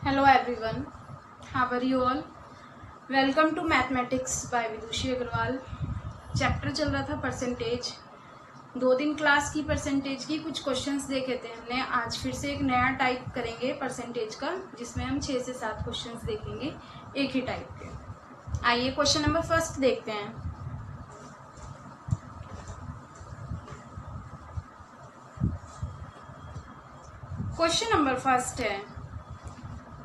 Hello everyone, how are you all? Welcome to Mathematics by Vidushi Agarwal. Chapter चल रहा था percentage. 2 दिन क्लास की परसेंटेज की कुछ क्वेश्चंस देखे थे हमने। आज फिर से एक नया टाइप करेंगे परसेंटेज का, जिसमें हम 6 से 7 क्वेश्चंस देखेंगे एक ही टाइप के। आइए क्वेश्चन नंबर फर्स्ट देखते हैं। क्वेश्चन नंबर फर्स्ट है,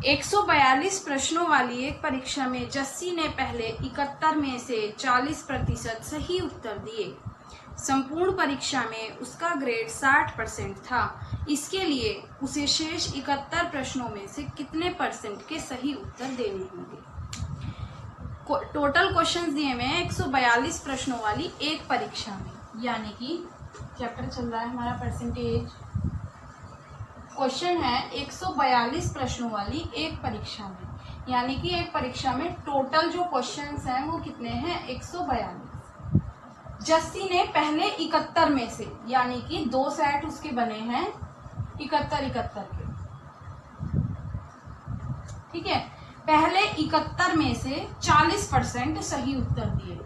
142 प्रश्नों वाली एक परीक्षा में जस्सी ने पहले 71 में से 40% सही उत्तर दिए। संपूर्ण परीक्षा में उसका ग्रेड 60% था। इसके लिए उसे शेष 71 प्रश्नों में से कितने % के सही उत्तर देने होंगे। टोटल क्वेश्चंस दिए हुए हैं 142 प्रश्नों वाली एक परीक्षा में, यानी कि चैप्टर चल रहा है हमारा परसेंटेज। क्वेश्चन है 142 प्रश्नों वाली एक परीक्षा में, यानी कि एक परीक्षा में टोटल जो क्वेश्चंस हैं वो कितने हैं, 142। जस्सी ने पहले 71 में से, यानी कि 2 सेट उसके बने हैं 71 के, ठीक है। पहले 71 में से 40% सही उत्तर दिए।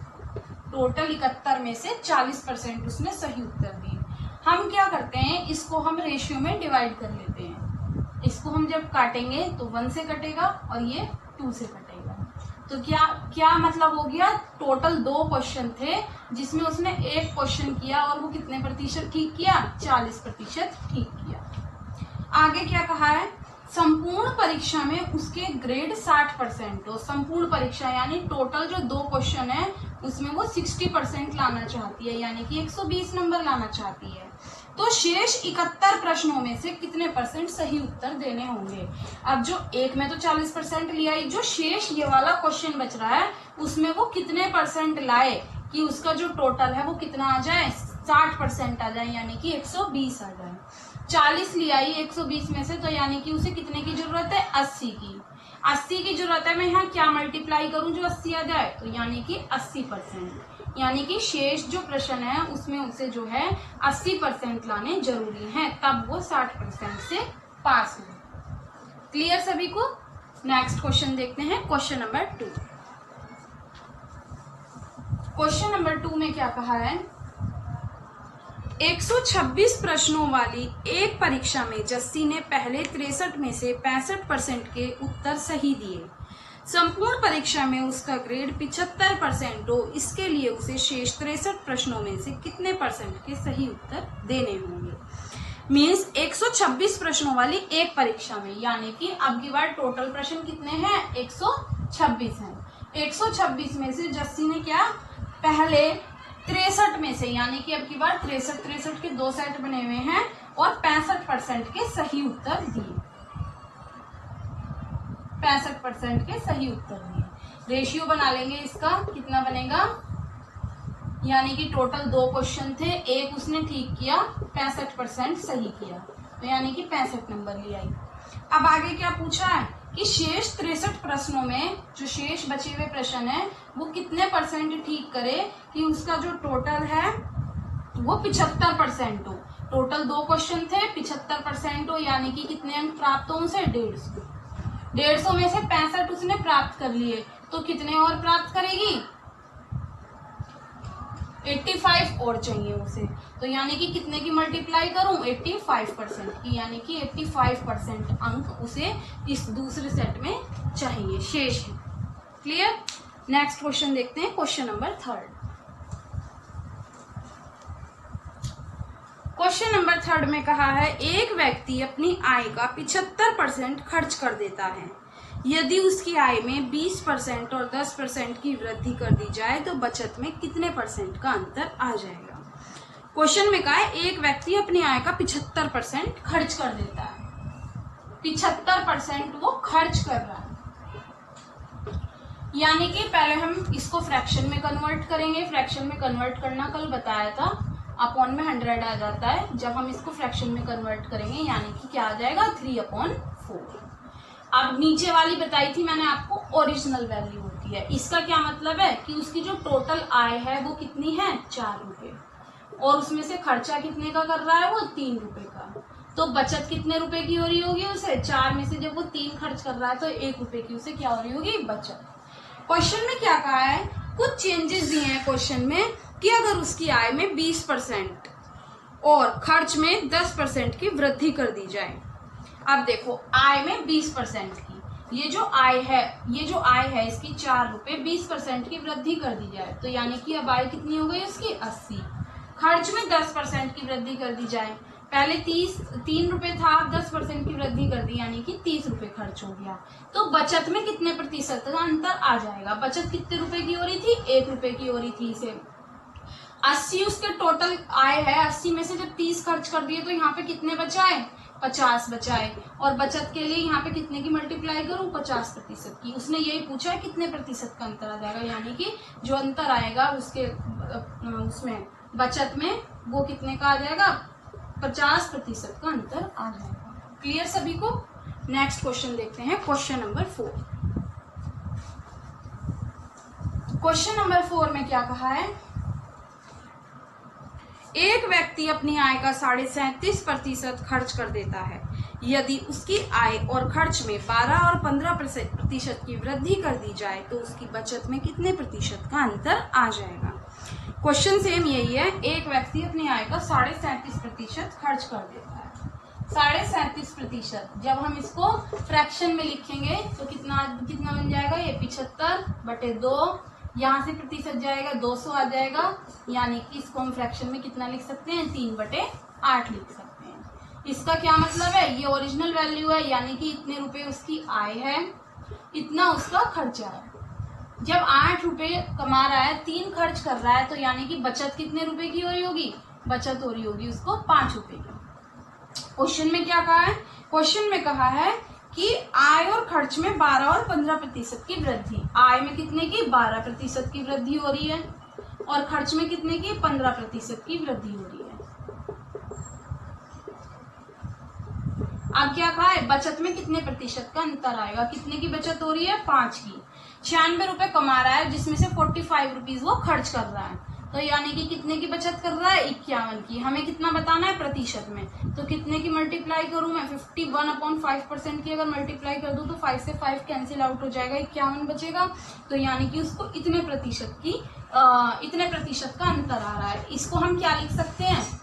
टोटल 71 में से 40% उसने सही उत्तर दिए। हम क्या करते हैं, इसको हम रेशियो में डिवाइड कर लेते हैं। इसको हम जब काटेंगे तो 1 से कटेगा और ये 2 से कटेगा। तो क्या मतलब हो गया, टोटल 2 क्वेश्चन थे जिसमें उसने एक क्वेश्चन किया और वो कितने प्रतिशत ठीक किया, 40% ठीक किया। आगे क्या कहा है, संपूर्ण परीक्षा में उसके ग्रेड 60% हो। संपूर्ण परीक्षा यानी टोटल जो 2 क्वेश्चन है उसमें वो 60% लाना चाहती है, यानी कि 120 नंबर लाना चाहती है। तो शेष 71 प्रश्नों में से कितने % सही उत्तर देने होंगे। अब जो एक में तो 40% लिया, जो शेष ये वाला क्वेश्चन बच रहा है उसमें वो कितने % लाए कि उसका जो टोटल है वो कितना आ जाए, 60% आ जाए, यानी कि 120 आ जाए। 40 लिया ही 120 में से, तो यानी कि उसे कितने की जरूरत है, 80 की। 80 की जरूरत है। मैं यहाँ क्या मल्टीप्लाई करूं जो 80 आ जाए, तो यानी कि 80%, यानी कि शेष जो प्रश्न है उसमें उसे जो है 80% लाने जरूरी हैं, तब वो 60% से पास हो। क्लियर सभी को। नेक्स्ट क्वेश्चन देखते हैं, क्वेश्चन नंबर 2। क्वेश्चन नंबर 2 में क्या कहा है, 126 प्रश्नों वाली एक परीक्षा में जस्सी ने पहले 63 में से 65% के उत्तर सही दिए। संपूर्ण परीक्षा में उसका ग्रेड 75% हो। इसके लिए उसे शेष 63 प्रश्नों में से कितने % के सही उत्तर देने होंगे। मीन्स 126 प्रश्नों वाली एक परीक्षा में, यानी कि अब की बार टोटल प्रश्न कितने हैं, 126 हैं। 126 में से जस्सी ने क्या, पहले 63 में से, यानी कि अब की बार 63 के 2 सेट बने हुए हैं और 65% के सही उत्तर दिए। 65% के सही उत्तर दिए। रेशियो बना लेंगे इसका, कितना बनेगा, यानी कि टोटल 2 क्वेश्चन थे, एक उसने ठीक किया, 65% सही किया, तो यानी कि 65 नंबर लिया। अब आगे क्या पूछा है कि शेष 63 प्रश्नों में जो शेष बचे हुए प्रश्न है वो कितने % ठीक करे कि उसका जो टोटल है वो 75% हो। टोटल 2 क्वेश्चन थे, 75% हो, यानी कि कितने अंक प्राप्त हो उसे, 150। 150 में से 65 उसने प्राप्त कर लिए, तो कितने और प्राप्त करेगी, 85 और चाहिए उसे। तो यानी कि कितने की मल्टीप्लाई करूं, 85% की, यानी कि 85% अंक उसे इस दूसरे सेट में चाहिए, शेष है। क्लियर। नेक्स्ट क्वेश्चन देखते हैं, क्वेश्चन नंबर 3। क्वेश्चन नंबर 3 में कहा है, एक व्यक्ति अपनी आय का 75% खर्च कर देता है। यदि उसकी आय में 20% और 10% की वृद्धि कर दी जाए तो बचत में कितने % का अंतर आ जाएगा। क्वेश्चन में कहा है, एक व्यक्ति अपनी आय का 75% खर्च कर देता है। 75% वो खर्च कर रहा है, यानी कि पहले हम इसको फ्रैक्शन में कन्वर्ट करेंगे। फ्रैक्शन में कन्वर्ट करना कल बताया था, अपॉन में 100 आ जाता है जब हम इसको फ्रैक्शन में कन्वर्ट करेंगे, यानी कि क्या आ जाएगा, 3/4। अब नीचे वाली बताई थी मैंने आपको, ओरिजिनल वैल्यू होती है। इसका क्या मतलब है कि उसकी जो टोटल आय है वो कितनी है, 4 रुपए, और उसमें से खर्चा कितने का कर रहा है वो, 3 रुपए का। तो बचत कितने रुपए की हो रही होगी उसे? 4 में से जब वो 3 खर्च कर रहा है तो 1 रुपए की उसे क्या हो रही होगी? बचत। क्वेश्चन में क्या कहा है? कुछ चेंजेस दिए हैं क्वेश्चन में कि अगर उसकी आय में 20% और खर्च में 10% की वृद्धि कर दी जाए। अब देखो, आय में 20% की, ये जो आय है इसकी 4 रुपए, 20% की वृद्धि कर दी जाए तो यानी कि अब आय कितनी हो गई उसकी? 80। खर्च में 10% की वृद्धि कर दी जाए, पहले 3 रुपए था, 10% की वृद्धि कर दी यानी कि 30 रुपए खर्च हो गया। तो बचत में कितने प्रतिशत का अंतर आ जाएगा? बचत कितने रुपए की हो रही थी? 1 रुपए की हो रही थी इसे। 80 उसके टोटल आय है, 80 में से जब 30 खर्च कर दिए तो यहाँ पे कितने बचाए? 50 बचाए। और बचत के लिए यहाँ पे कितने की मल्टीप्लाई करूं? 50% की। उसने यही पूछा है कितने प्रतिशत का अंतर आ जाएगा, यानी कि जो अंतर आएगा उसके उसमें बचत में वो कितने का आ जाएगा? 50% का अंतर आ जाएगा। क्लियर सभी को? नेक्स्ट क्वेश्चन देखते हैं, क्वेश्चन नंबर 4। क्वेश्चन नंबर 4 में क्या कहा है? एक व्यक्ति अपनी आय का 37.5% खर्च कर देता है। यदि उसकी आय और खर्च में 12 और 15% की वृद्धि कर दी जाए तो उसकी बचत में कितने प्रतिशत का अंतर आ जाएगा? क्वेश्चन सेम यही है। एक व्यक्ति अपनी आय का 37.5% खर्च कर देता है। 37.5%, जब हम इसको फ्रैक्शन में लिखेंगे तो कितना बन जाएगा? ये 75/2, यहाँ से प्रतिशत जाएगा 200 आ जाएगा, यानी कि इसको हम फ्रैक्शन में कितना लिख सकते हैं? 3/8 लिख सकते हैं। इसका क्या मतलब है? ये ओरिजिनल वैल्यू है, यानी कि इतने रुपए उसकी आय है, इतना उसका खर्चा है। जब 8 रुपए कमा रहा है, 3 खर्च कर रहा है, तो यानी कि बचत कितने रुपए की हो रही होगी? बचत हो रही होगी उसको 5 रुपए की। क्वेश्चन में क्या कहा है? क्वेश्चन में कहा है कि आय और खर्च में 12 और 15% की वृद्धि। आय में कितने की? 12% की वृद्धि हो रही है और खर्च में कितने की? 15% की वृद्धि हो रही है। अब क्या कहा है? बचत में कितने प्रतिशत का अंतर आएगा? कितने की बचत हो रही है? 5 की। 96 रुपए कमा रहा है, जिसमें से 45 रुपीज वो खर्च कर रहा है, तो यानी कि कितने की बचत कर रहा है? 51 की। हमें कितना बताना है प्रतिशत में, तो कितने की मल्टीप्लाई करूं मैं? 51/5% की अगर मल्टीप्लाई कर दूं तो 5 से 5 कैंसिल आउट हो जाएगा, 51 बचेगा। तो यानी कि उसको इतने प्रतिशत का अंतर आ रहा है। इसको हम क्या लिख सकते हैं?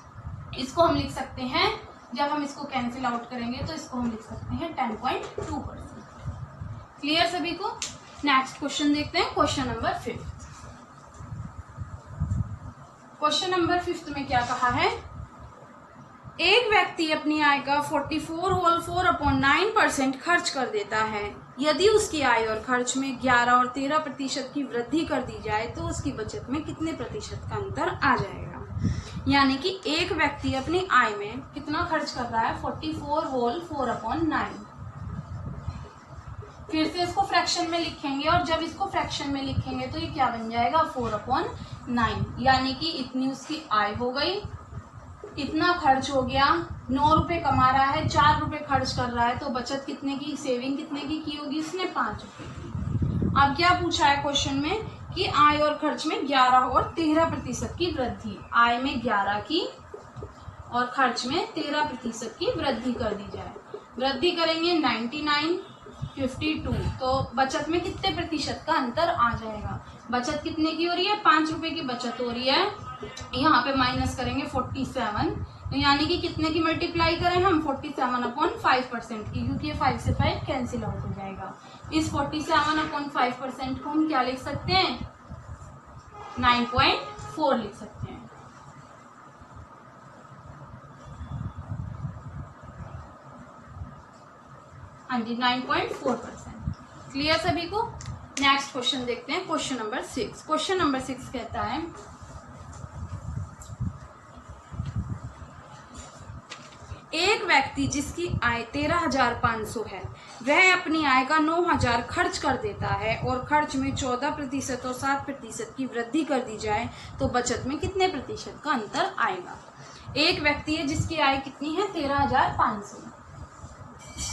इसको हम लिख सकते हैं, जब हम इसको कैंसिल आउट करेंगे तो इसको हम लिख सकते हैं 10.2%। क्लियर सभी को? नेक्स्ट क्वेश्चन देखते हैं, क्वेश्चन नंबर 5। क्वेश्चन नंबर 5 में क्या कहा है? एक व्यक्ति अपनी आय का 44/9% खर्च कर देता है। यदि उसकी आय और खर्च में 11 और 13% की वृद्धि कर दी जाए तो उसकी बचत में कितने प्रतिशत का अंतर आ जाएगा? यानी कि एक व्यक्ति अपनी आय में कितना खर्च कर रहा है? 44/9। फिर से इसको फ्रैक्शन में लिखेंगे और जब इसको फ्रैक्शन में लिखेंगे तो ये क्या बन जाएगा? 4/9, यानी कि इतनी उसकी आय हो गई, इतना खर्च हो गया। 9 रुपए कमा रहा है, 4 रुपए खर्च कर रहा है, तो बचत कितने की, सेविंग कितने की होगी उसने? 5 रुपए की। अब क्या पूछा है क्वेश्चन में कि आय और खर्च में 11 और 13% की वृद्धि। आय में 11 की और खर्च में 13% की वृद्धि कर दी जाए। वृद्धि करेंगे 99, 52, तो बचत में कितने प्रतिशत का अंतर आ जाएगा? बचत कितने की हो रही है? 5 रुपए की बचत हो रही है। यहाँ पे माइनस करेंगे 47, तो यानी कि कितने की मल्टीप्लाई करें हम? 47/5% की, क्योंकि ये 5 से 5 कैंसिल आउट हो जाएगा। इस 47/5% को हम क्या लिख सकते हैं? 9.4 लिख सकते हैं। हाँ जी, 9.4%। क्लियर सभी को? नेक्स्ट क्वेश्चन देखते हैं, क्वेश्चन नंबर 6। क्वेश्चन नंबर 6 कहता है, एक व्यक्ति जिसकी आय 13,500 है, वह अपनी आय का 9,000 खर्च कर देता है और खर्च में 14% और 7% की वृद्धि कर दी जाए तो बचत में कितने प्रतिशत का अंतर आएगा? एक व्यक्ति है जिसकी आय कितनी है? 13,500।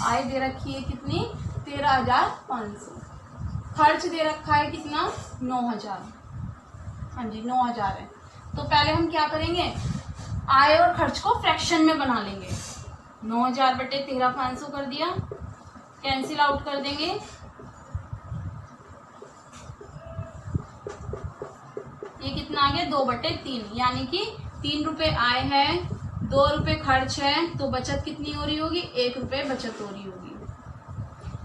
आय दे रखी है कितनी? 13,500। खर्च दे रखा है कितना? 9,000। हाँ जी, 9,000 है। तो पहले हम क्या करेंगे? आय और खर्च को फ्रैक्शन में बना लेंगे। 9,000 बटे 13,500 कर दिया, कैंसिल आउट कर देंगे। ये कितना आ गया 2/3, यानी कि 3 रुपए आय है, 2 रुपए खर्च है, तो बचत कितनी हो रही होगी, 1 रुपए बचत हो रही होगी।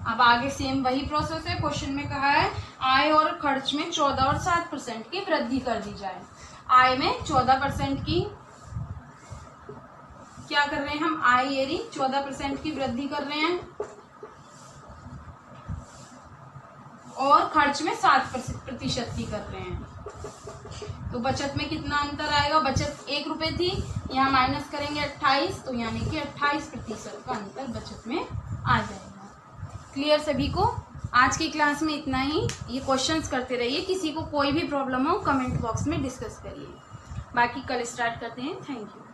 अब आगे सेम वही प्रोसेस है। क्वेश्चन में कहा है आय और खर्च में 14 और 7% की वृद्धि कर दी जाए। आय में 14% की क्या कर रहे हैं हम, आय एरी 14% की वृद्धि कर रहे हैं और खर्च में 7% की कर रहे हैं। तो बचत में कितना अंतर आएगा, बचत 1 रुपए थी, यहाँ माइनस करेंगे 28, तो यानी कि 28% का अंतर बचत में आ जाएगा। क्लियर सभी को? आज की क्लास में इतना ही। ये क्वेश्चंस करते रहिए, किसी को कोई भी प्रॉब्लम हो कमेंट बॉक्स में डिस्कस करिए। बाकी कल स्टार्ट करते हैं। Thank you.